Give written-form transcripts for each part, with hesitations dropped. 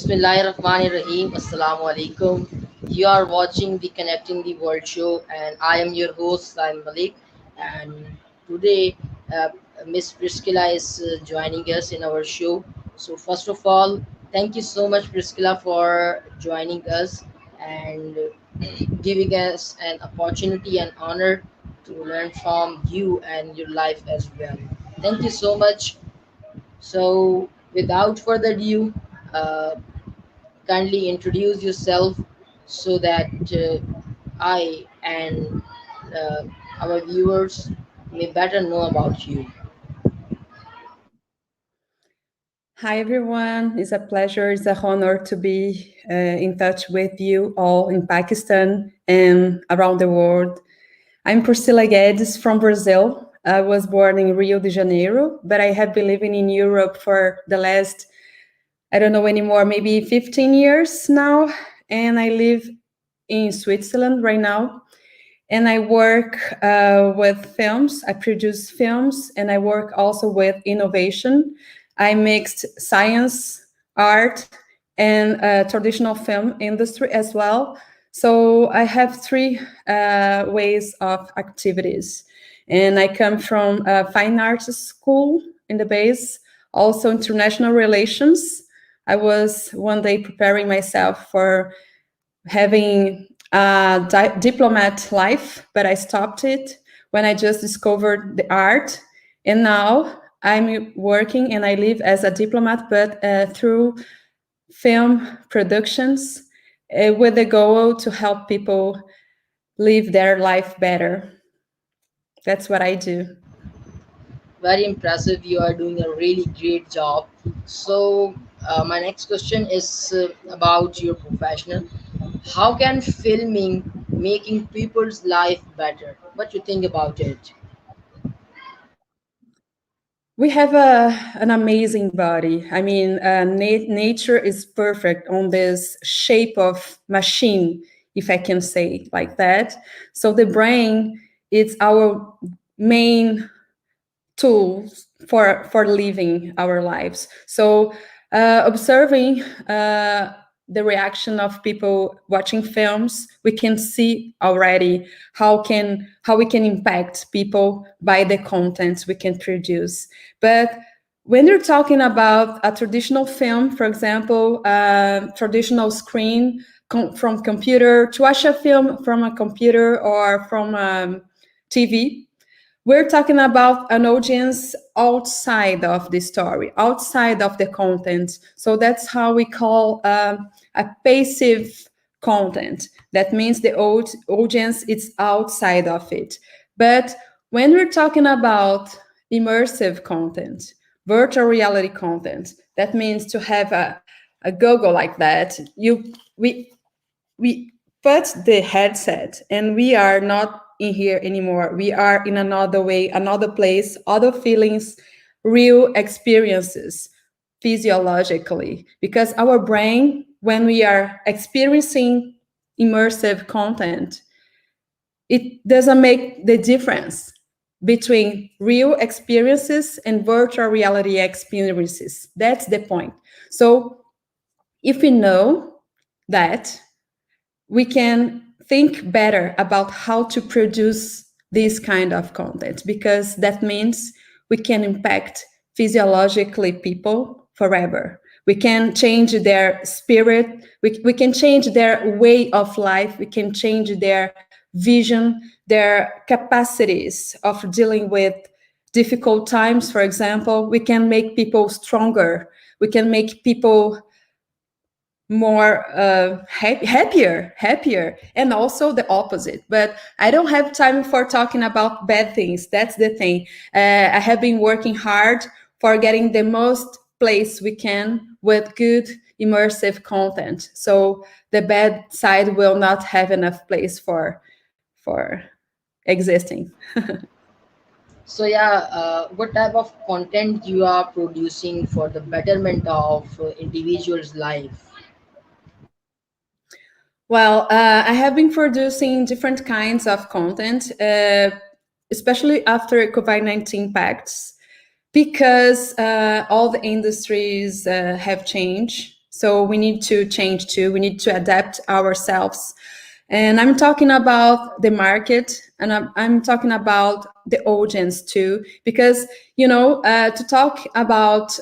Bismillahirrahmanirrahim. Assalamu alaikum. You are watching the Connecting the World show, and I am your host, Saim Malik. And today, uh, Miss Priscilla is joining us in our show. So, first of all, thank you so much, Priscilla, for joining us and giving us an opportunity and honor to learn from you and your life as well. Thank you so much. So, without further ado, uh, kindly introduce yourself so that I and uh, our viewers may better know about you. Hi, everyone. It's a pleasure, it's an honor to be in touch with you all in Pakistan and around the world. I'm Priscilla Guedes from Brazil. I was born in Rio de Janeiro, but I have been living in Europe for the last, I don't know anymore, maybe 15 years now. And I live in Switzerland right now. And I work with films. I produce films, and I work also with innovation. I mixed science, art, and traditional film industry as well. So I have three ways of activities. And I come from a fine arts school in the base, also international relations. I was one day preparing myself for having a diplomat life, but I stopped it when I just discovered the art. And now I'm working and I live as a diplomat, but through film productions with the goal to help people live their life better. That's what I do. Very impressive. You are doing a really great job. So, my next question is about your professional. How can filming making people's life better? What you think about it? We have an amazing body. I mean, nature is perfect on this shape of machine, if I can say like that. So the brain is our main tools for living our lives. So observing the reaction of people watching films, we can see already how we can impact people by the contents we can produce. But when you're talking about a traditional film, for example, traditional screen from computer, to watch a film from a computer or from TV, we're talking about an audience outside of the story, outside of the content. So that's how we call a passive content. That means the audience is outside of it. But when we're talking about immersive content, virtual reality content, that means to have a goggle like that. We put the headset and we are not in here anymore. We are in another way, another place, other feelings, real experiences physiologically. Because our brain, when we are experiencing immersive content, it doesn't make the difference between real experiences and virtual reality experiences. That's the point. So if we know that, we can think better about how to produce this kind of content, because that means we can impact physiologically people forever. We can change their spirit, we can change their way of life, we can change their vision, their capacities of dealing with difficult times. For example, we can make people stronger, we can make people more happier, and also the opposite. But I don't have time for talking about bad things. That's the thing. I have been working hard for getting the most place we can with good immersive content, so the bad side will not have enough place for existing. So yeah, what type of content you are producing for the betterment of individual's life? Well, I have been producing different kinds of content, especially after COVID-19 impacts, because all the industries have changed. So we need to change too. We need to adapt ourselves. And I'm talking about the market, and I'm talking about the audience too, because, to talk about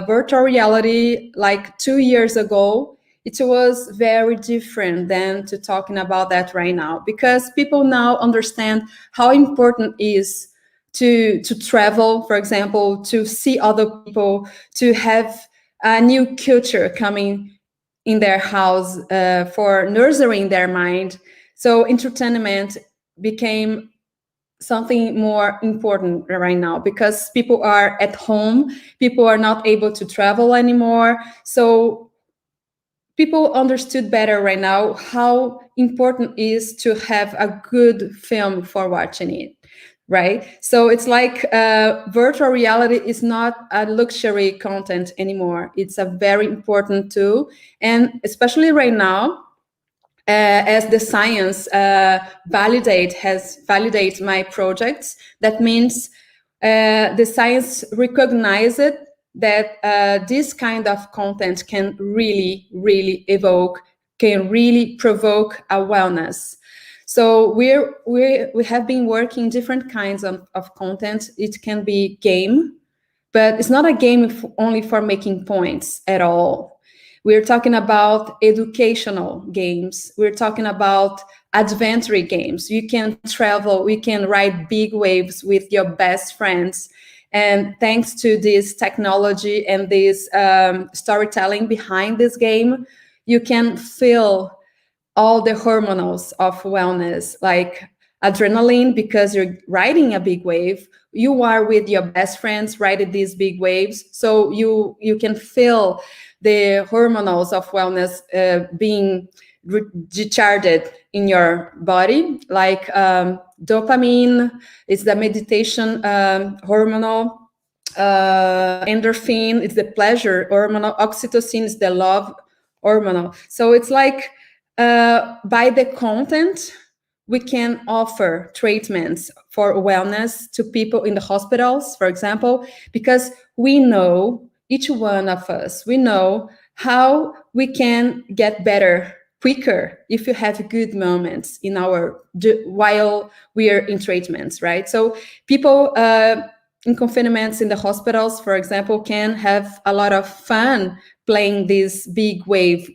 virtual reality like 2 years ago, it was very different than to talking about that right now, because people now understand how important it is to travel, for example, to see other people, to have a new culture coming in their house, for nurturing their mind. So entertainment became something more important right now, because people are at home, people are not able to travel anymore. So people understood better right now how important it is to have a good film for watching it, right? So it's like virtual reality is not a luxury content anymore. It's a very important tool. And especially right now, as the science has validate my projects, that means the science recognizes that this kind of content can really, really evoke, can really provoke a wellness. So we have been working different kinds of content. It can be game, but it's not a game only for making points at all. We're talking about educational games. We're talking about adventure games. You can travel, you can ride big waves with your best friends. And thanks to this technology and this storytelling behind this game, you can feel all the hormones of wellness, like adrenaline, because you're riding a big wave. You are with your best friends riding these big waves, so you can feel the hormones of wellness being discharged in your body, like dopamine is the meditation hormonal, endorphin is the pleasure hormonal, oxytocin is the love hormonal. So it's like by the content, we can offer treatments for wellness to people in the hospitals, for example, because we know, each one of us, we know how we can get better quicker if you have good moments in our while we are in treatments, right? So people in confinements in the hospitals, for example, can have a lot of fun playing this big wave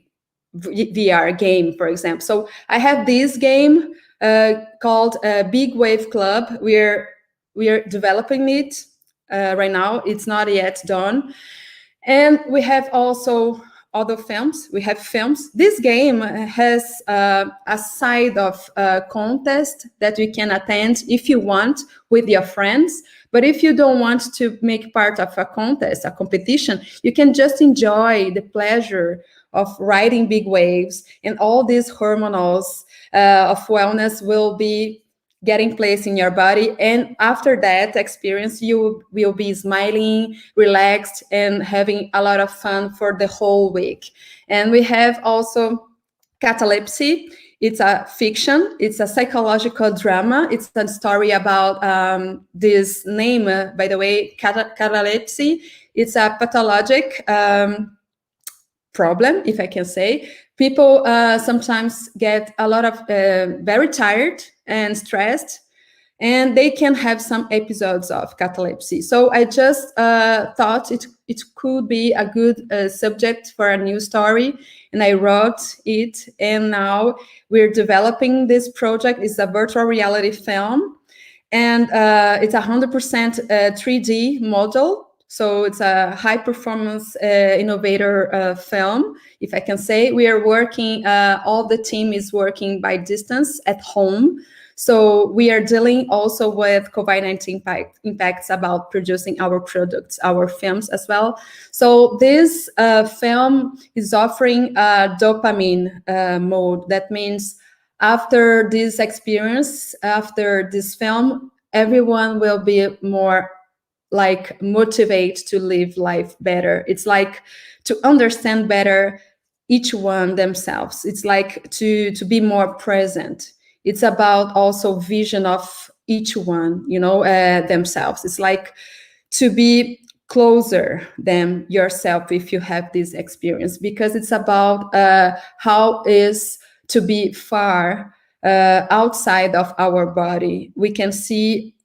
VR game, for example. So I have this game called Big Wave Club. We are developing it right now. It's not yet done, and we have also other films. We have films. This game has a side of contest that you can attend if you want with your friends. But if you don't want to make part of a contest, a competition, you can just enjoy the pleasure of riding big waves, and all these hormones of wellness will be getting place in your body. And after that experience, you will be smiling, relaxed, and having a lot of fun for the whole week. And we have also Catalepsy. It's a fiction. It's a psychological drama. It's a story about this name, by the way, catalepsy. It's a pathologic problem, if I can say. People sometimes get a lot of very tired and stressed, and they can have some episodes of catalepsy. So I just thought it could be a good subject for a new story, and I wrote it. And now we're developing this project. It's a virtual reality film, and it's 100% 3D model. So it's a high performance innovator film, if I can say. We are working, all the team is working by distance at home. So we are dealing also with COVID-19 impacts about producing our products, our films as well. So this film is offering a dopamine mode. That means after this experience, after this film, everyone will be more like motivate to live life better. It's like to understand better each one themselves. It's like to be more present. It's about also vision of each one, themselves. It's like to be closer than yourself if you have this experience, because it's about how is to be far outside of our body. We can see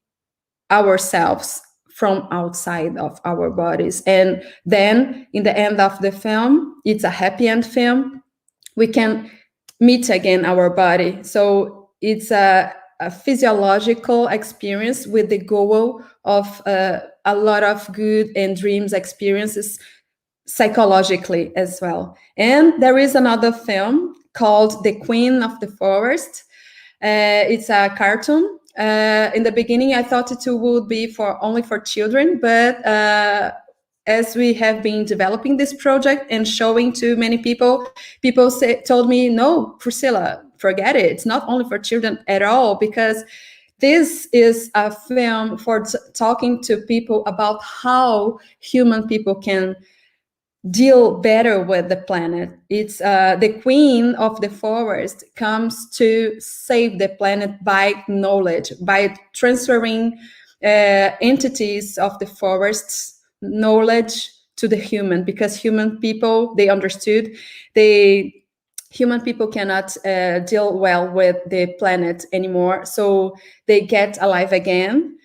ourselves from outside of our bodies, and then in the end of the film, it's a happy end film, we can meet again our body. So it's a physiological experience with the goal of a lot of good and dreams experiences psychologically as well. And there is another film called The Queen of the Forest. It's a cartoon. In the beginning, I thought it would be for only for children, but as we have been developing this project and showing to many people, told me, "No, Priscilla, forget it. It's not only for children at all, because this is a film for talking to people about how human people can deal better with the planet. It's the queen of the forest comes to save the planet by knowledge, by transferring entities of the forest's knowledge to the human, because human people, they understood, they human people cannot deal well with the planet anymore, so they get alive again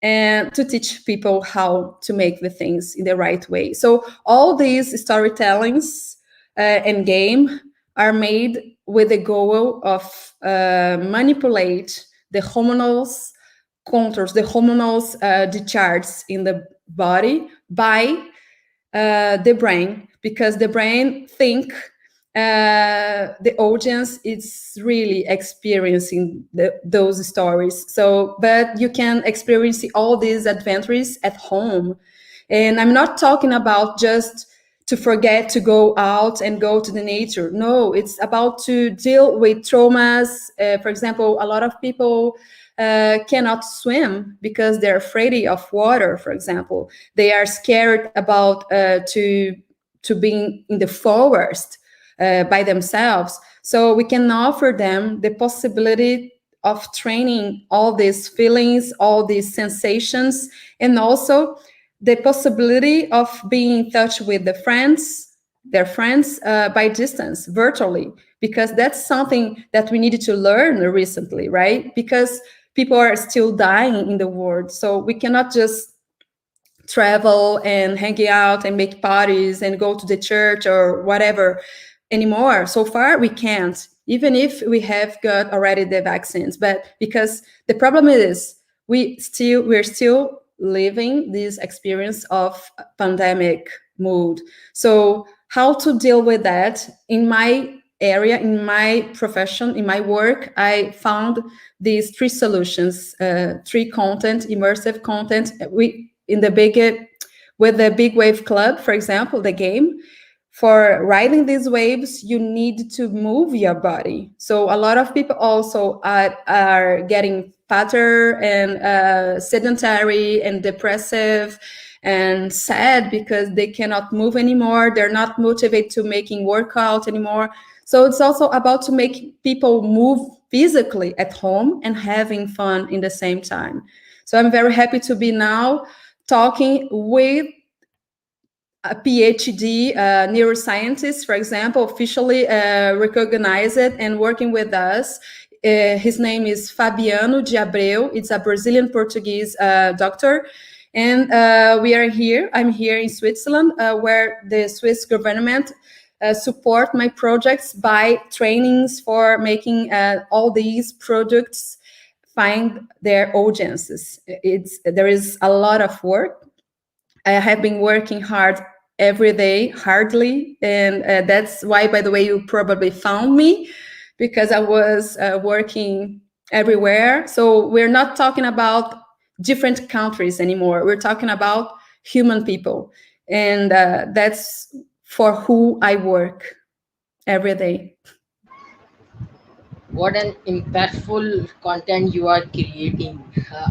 and to teach people how to make the things in the right way. So all these storytellings and game are made with the goal of manipulate the hormonals contours, the hormonals discharges in the body by the brain, because the brain think the audience is really experiencing those stories. So, but you can experience all these adventures at home. And I'm not talking about just to forget to go out and go to the nature. No, it's about to deal with traumas. For example, a lot of people cannot swim because they're afraid of water, for example. They are scared about to being in the forest by themselves. So we can offer them the possibility of training all these feelings, all these sensations, and also the possibility of being in touch with their friends by distance, virtually, because that's something that we needed to learn recently, right? Because people are still dying in the world. So we cannot just travel and hang out and make parties and go to the church or whatever anymore. So far, we can't, even if we have got already the vaccines. But because the problem is we're still living this experience of pandemic mood. So how to deal with that? In my area, in my profession, in my work, I found these three solutions, three content, immersive content. We in the big with the Big Wave Club, for example, the game. For riding these waves, you need to move your body. So a lot of people also are getting fatter and sedentary and depressive and sad because they cannot move anymore. They're not motivated to making workout anymore. So it's also about to make people move physically at home and having fun in the same time. So I'm very happy to be now talking with a PhD neuroscientist, for example, officially recognized and working with us. His name is Fabiano de Abreu. It's a Brazilian Portuguese doctor. And we are here. I'm here in Switzerland, where the Swiss government support my projects by trainings for making all these products find their audiences. There is a lot of work. I have been working hard every day, hardly, and that's why, by the way, you probably found me, because I was working everywhere. So we're not talking about different countries anymore. We're talking about human people, and that's for who I work every day. What an impactful content you are creating.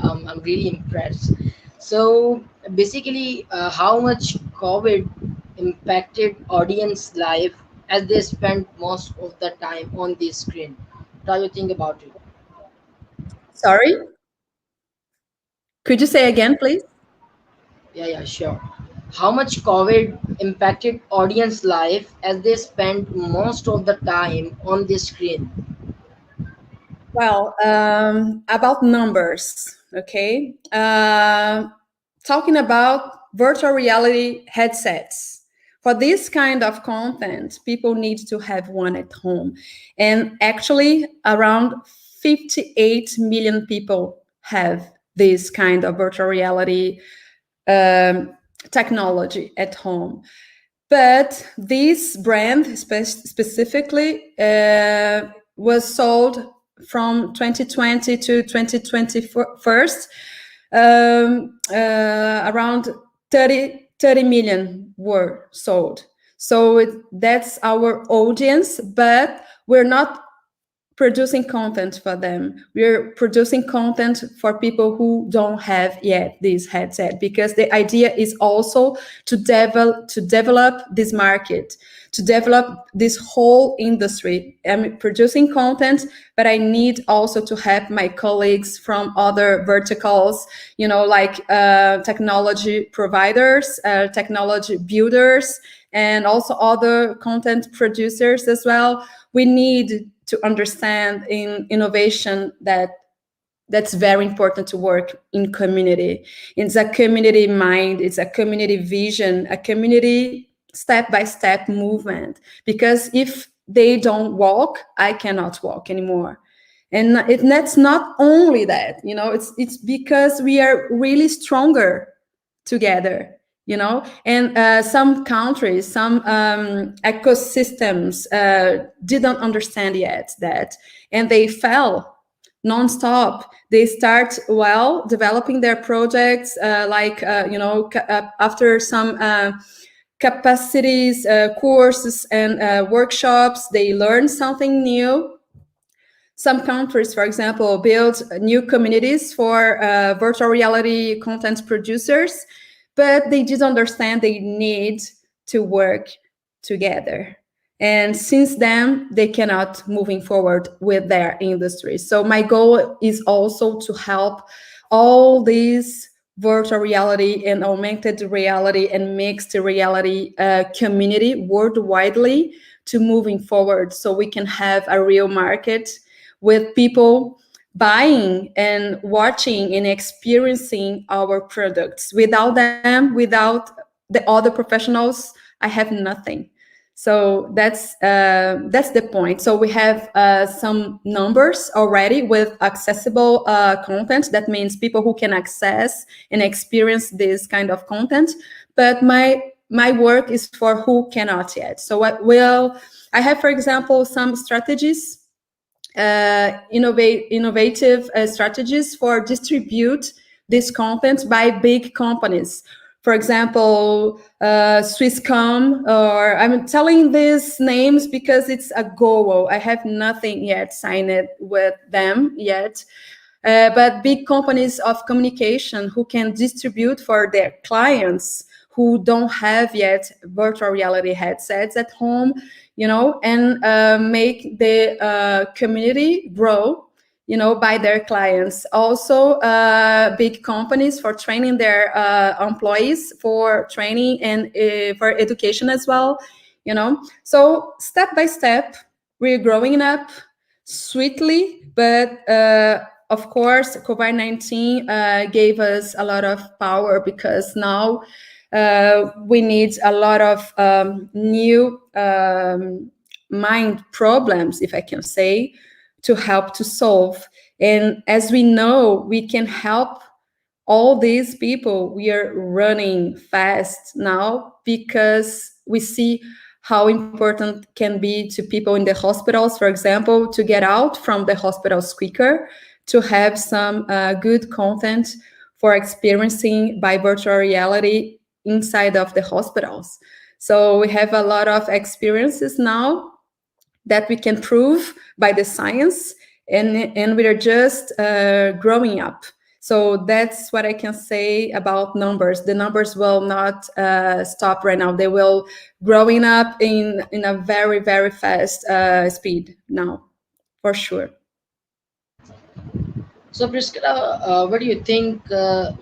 I'm really impressed. So basically, how much COVID impacted audience life as they spent most of the time on the screen? What do you think about it? Sorry, could you say again, please? Yeah, yeah, sure. How much COVID impacted audience life as they spent most of the time on the screen? Well, about numbers, okay? Talking about virtual reality headsets. For this kind of content, people need to have one at home. And actually, around 58 million people have this kind of virtual reality um, technology at home. But this brand specifically was sold from 2020 to 2021, around 30 million were sold. So that's our audience, but we're not producing content for them. We're producing content for people who don't have yet this headset, because the idea is also to develop this market, to develop this whole industry. I'm producing content, but I need also to have my colleagues from other verticals, like technology providers, technology builders, and also other content producers as well. We need to understand in innovation that's very important to work in community. It's a community mind, it's a community vision, a community step-by-step movement. Because if they don't walk, I cannot walk anymore. And that's not only that, it's because we are really stronger together, and some countries, some ecosystems didn't understand yet that, and they fell nonstop. They start developing their projects, after some capacities, courses, and workshops, they learn something new. Some countries, for example, build new communities for virtual reality content producers, but they did understand they need to work together. And since then, they cannot moving forward with their industry. So my goal is also to help all these virtual reality and augmented reality and mixed reality community worldwide to moving forward, so we can have a real market with people buying and watching and experiencing our products. Without them, without the other professionals, I have nothing. So that's the point. So we have some numbers already with accessible content. That means people who can access and experience this kind of content. But my work is for who cannot yet. So I have, for example, some strategies, innovative strategies for distribute this content by big companies. For example, Swisscom, or I'm telling these names because it's a goal. I have nothing yet signed with them yet. But big companies of communication who can distribute for their clients who don't have yet virtual reality headsets at home, and make the community grow, by their clients. Also, big companies for training their employees, for training and for education as well, So step by step, we're growing up sweetly, but of course, COVID-19 gave us a lot of power, because now we need a lot of new mind problems, if I can say, to help to solve. And as we know, we can help all these people. We are running fast now because we see how important can be to people in the hospitals, for example, to get out from the hospitals quicker, to have some good content for experiencing by virtual reality inside of the hospitals. So we have a lot of experiences now that we can prove by the science, and we are just growing up. So that's what I can say about numbers. The numbers will not stop right now. They will growing up in a very, very fast speed now, for sure. So, Priscilla, what do you think?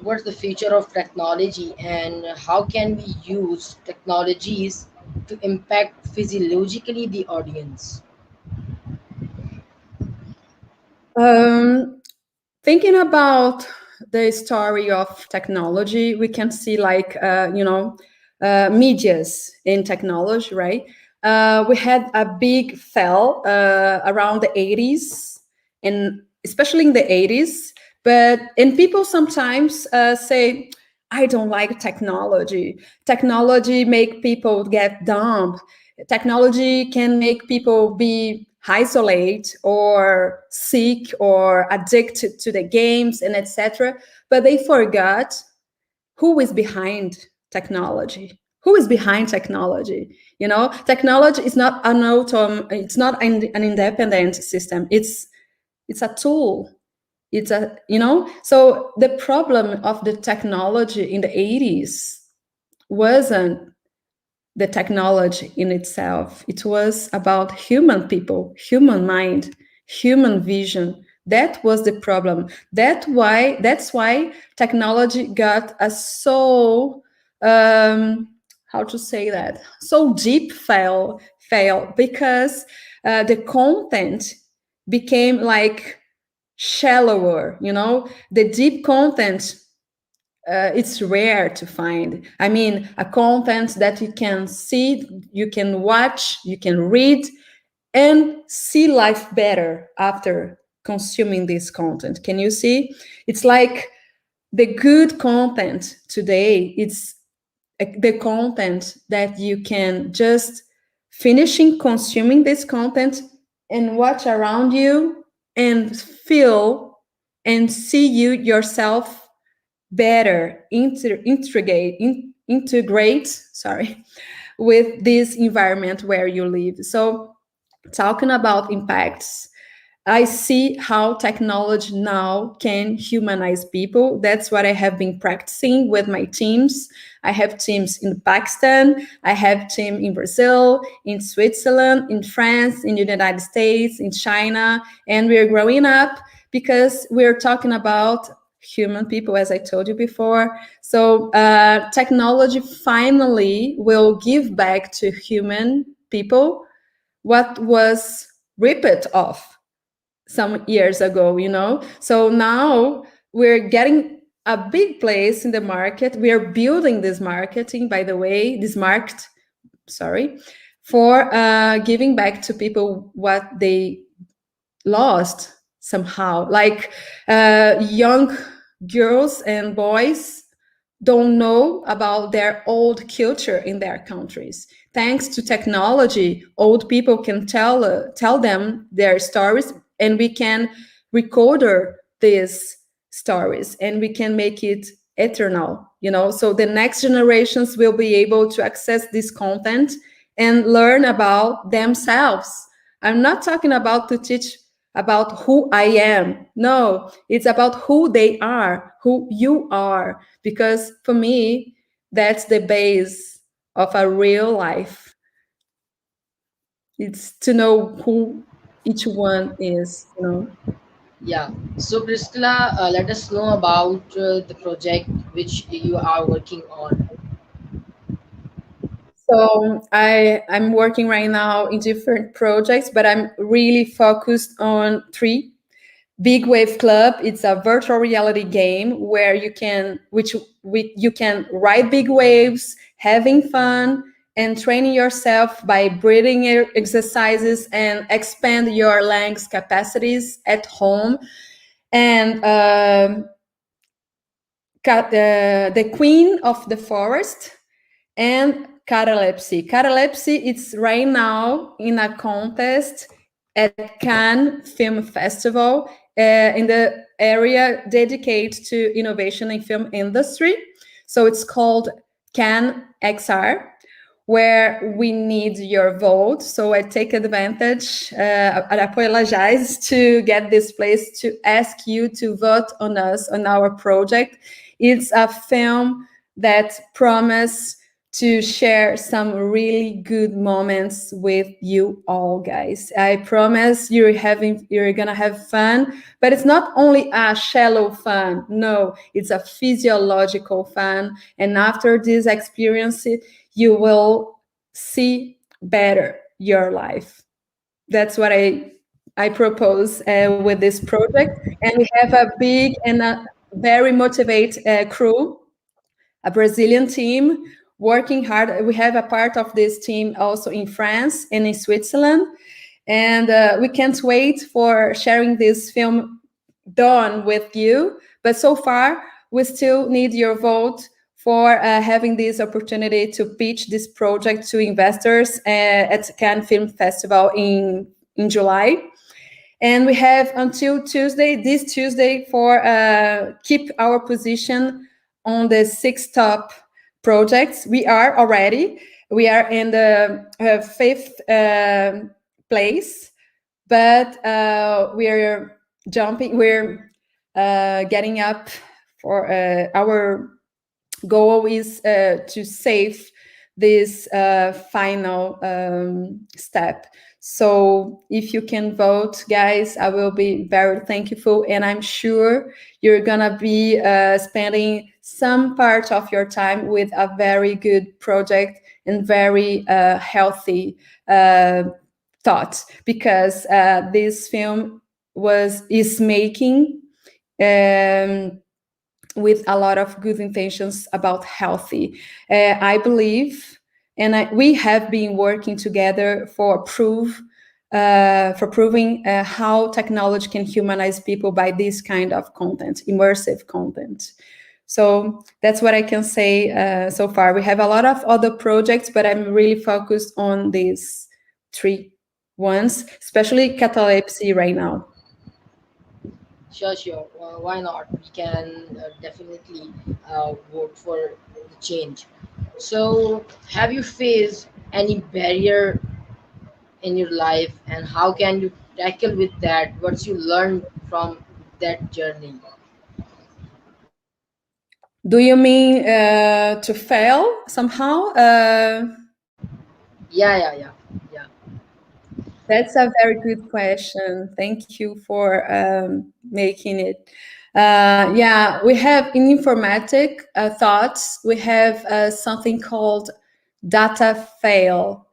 What's the future of technology, and how can we use technologies to impact physiologically the audience? Um, Thinking about the story of technology, we can see like medias in technology, right? We had a big fell around the 80s, and especially in the 80s. But and people sometimes say, "I don't like technology. Technology make people get dumb. Technology can make people be isolate or sick or addicted to the games and etc." But they forgot who is behind technology. Who is behind technology? Technology is not it's not an independent system. It's a tool. It's a so the problem of the technology in the 80s wasn't the technology in itself. It was about human people, human mind, human vision. That was the problem. That's why technology got a so how to say that, so deep fail because the content became like shallower. The deep content, it's rare to find. I mean, a content that you can see, you can watch, you can read, and see life better after consuming this content. Can you see? It's like the good content today. It's the content that you can just finishing consuming this content and watch around you and feel and see you yourself better integrate, sorry, with this environment where you live. So talking about impacts, I see how technology now can humanize people. That's what I have been practicing with my teams. I have teams in Pakistan, I have team in Brazil, in Switzerland, in France, in the United States, in China, and we're growing up because we're talking about human people, as I told you before. So technology finally will give back to human people what was ripped off some years ago. So now we're getting a big place in the market. We are building this marketing, by the way, this market, sorry, for giving back to people what they lost somehow. Like young girls and boys don't know about their old culture in their countries. Thanks to technology, old people can tell them their stories, and we can recorder these stories, and we can make it eternal. So the next generations will be able to access this content and learn about themselves. I'm not talking about to teach about who I am. No, it's about who they are, who you are. Because for me, that's the base of a real life. It's to know who each one is. Yeah. So, Priscilla, let us know about the project which you are working on. So I'm working right now in different projects, but I'm really focused on three. Big Wave Club, it's a virtual reality game where you can ride big waves, having fun, and training yourself by breathing exercises and expand your lungs capacities at home. And the Queen of the Forest and Catalepsy. Catalepsy, it's right now in a contest at Cannes Film Festival in the area dedicated to innovation in film industry. So it's called Cannes XR, where we need your vote. So I take advantage, I apologize to get this place to ask you to vote on us, on our project. It's a film that promises to share some really good moments with you all, guys. I promise you're gonna have fun, but it's not only a shallow fun. No, it's a physiological fun. And after this experience, you will see better your life. That's what I propose with this project. And we have a big and a very motivated crew, a Brazilian team working hard. We have a part of this team also in France and in Switzerland. And we can't wait for sharing this film done with you. But so far, we still need your vote for having this opportunity to pitch this project to investors at Cannes Film Festival in July. And we have until Tuesday, this Tuesday, for keep our position on the 6 top projects. We are in the fifth place, but we're jumping, we're getting up for our goal is to save this final step. So if you can vote, guys, I will be very thankful. And I'm sure you're going to be spending some part of your time with a very good project and very healthy thought, because this film is making with a lot of good intentions about healthy. I believe, and we have been working together for proving how technology can humanize people by this kind of content, immersive content. So that's what I can say so far. We have a lot of other projects, but I'm really focused on these 3 ones, especially catalepsy right now. Sure, sure. Why not? We can definitely vote for the change. So, have you faced any barrier in your life, and how can you tackle with that? What you learned from that journey? Do you mean to fail somehow? Yeah, yeah, yeah, yeah. That's a very good question. Thank you for making it. Yeah, we have in informatic thoughts, we have something called data fail.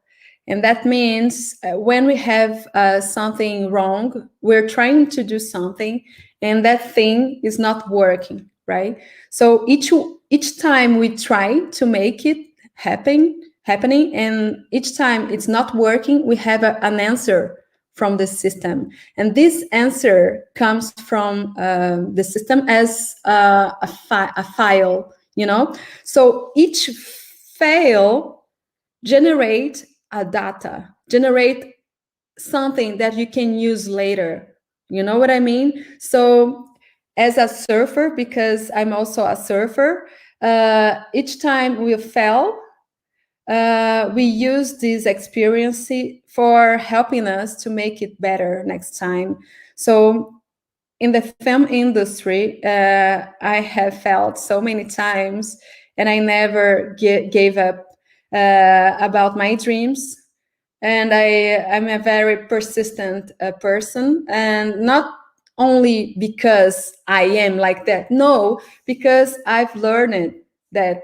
And that means when we have something wrong, we're trying to do something and that thing is not working, right? So each time we try to make it happening, and each time it's not working, we have an answer from the system, and this answer comes from the system as a file, so each fail generate a data, generate something that you can use later. You know what I mean? So as a surfer, because I'm also a surfer, each time we fail, we use this experience for helping us to make it better next time. So in the film industry, I have felt so many times, and I never gave up about my dreams. And I'm a very persistent person, and not only because I am like that, no, because I've learned that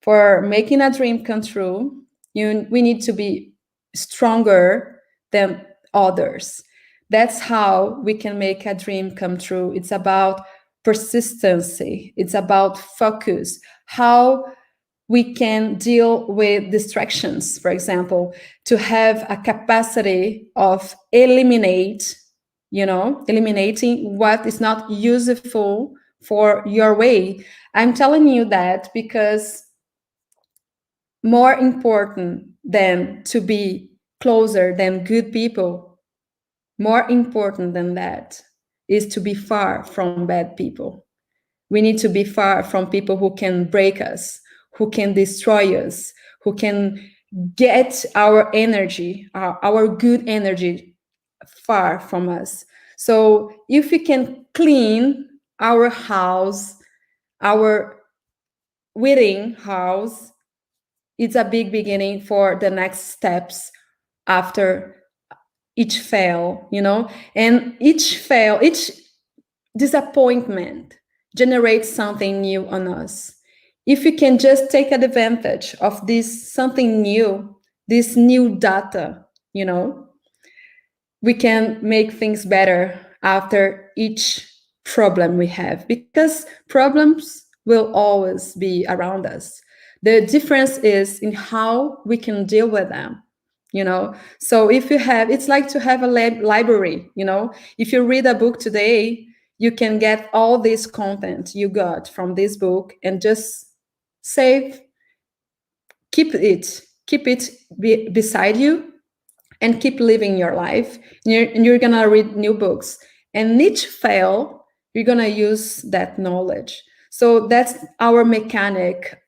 for making a dream come true, we need to be stronger than others. That's how we can make a dream come true. It's about persistency, it's about focus, how we can deal with distractions, for example, to have a capacity of eliminating what is not useful for your way. I'm telling you that because more important than to be closer than good people, more important than that is to be far from bad people. We need to be far from people who can break us, who can destroy us, who can get our energy, our good energy far from us. So if we can clean our house, our within house, it's a big beginning for the next steps after each fail, and each disappointment generates something new on us. If we can just take advantage of this something new, this new data, you know, we can make things better after each problem we have, because problems will always be around us. The difference is in how we can deal with them. So if you have, it's like to have a library. If you read a book today, you can get all this content you got from this book and just save, keep it beside you, and keep living your life. And you're gonna read new books, and each fail, you're gonna use that knowledge. So that's our mechanic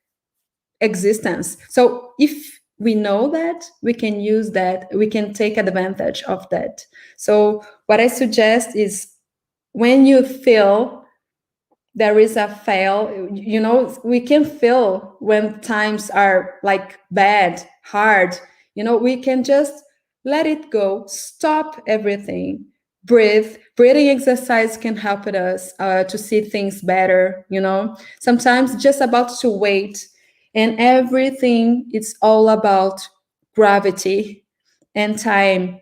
existence. So if we know that, we can use that, we can take advantage of that. So what I suggest is, when you feel there is a fail, we can feel when times are like bad, hard, we can just let it go, stop everything, breathe. Breathing exercise can help us to see things better. Sometimes just about to wait, and everything, it's all about gravity and time,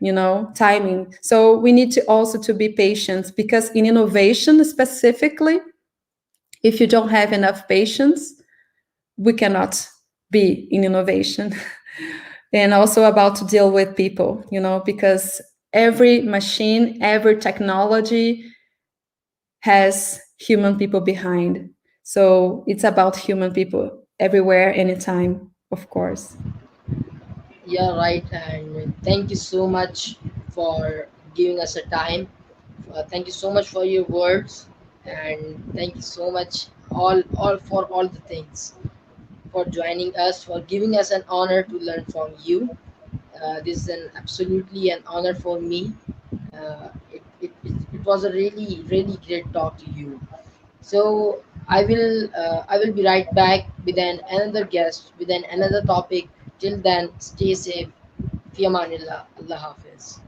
timing. So we need to also to be patient, because in innovation specifically, if you don't have enough patience, we cannot be in innovation. And also about to deal with people, because every machine, every technology has human people behind. So it's about human people everywhere, anytime, of course. Yeah, right. And thank you so much for giving us a time. Thank you so much for your words, and thank you so much all for all the things, for joining us, for giving us an honor to learn from you. This is an absolutely an honor for me. It was a really great talk to you. So I will be right back with another guest with another topic. Till then, stay safe. Fi amanillah. Allah Hafiz.